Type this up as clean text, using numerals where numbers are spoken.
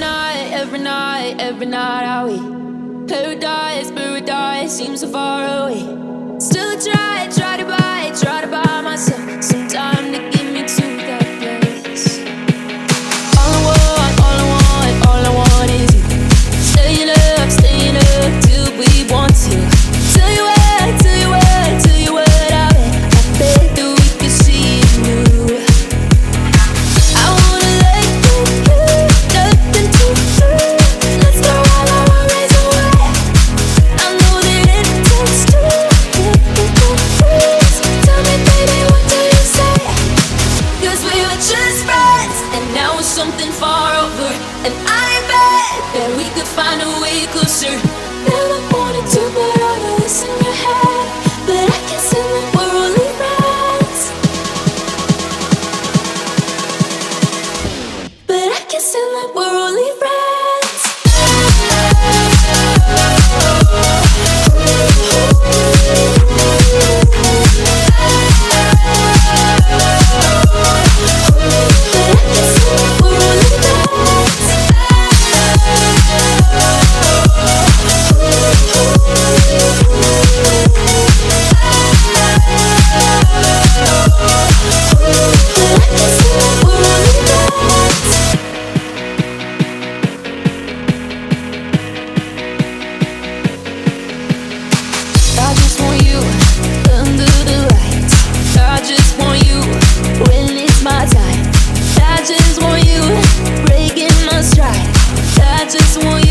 every night are we paradise seems so far away. Still I try to buy myself some time to get me to that place. All I want is you. Staying up till we want to. Tell you what I'll bet that we could see it new. I wanna let you do nothing to do. Let's go all our worries away. I know that it takes two. Tell me, baby, what do you say? 'Cause we were just friends, and now it's something far over. And I bet that we could find a way closer. Never wanted to put all of this in your head, but I can see that we're only friends. But I can see that we're only friends. I just want you under the lights. I just want you when it's my time. I just want you breaking my stride. I just want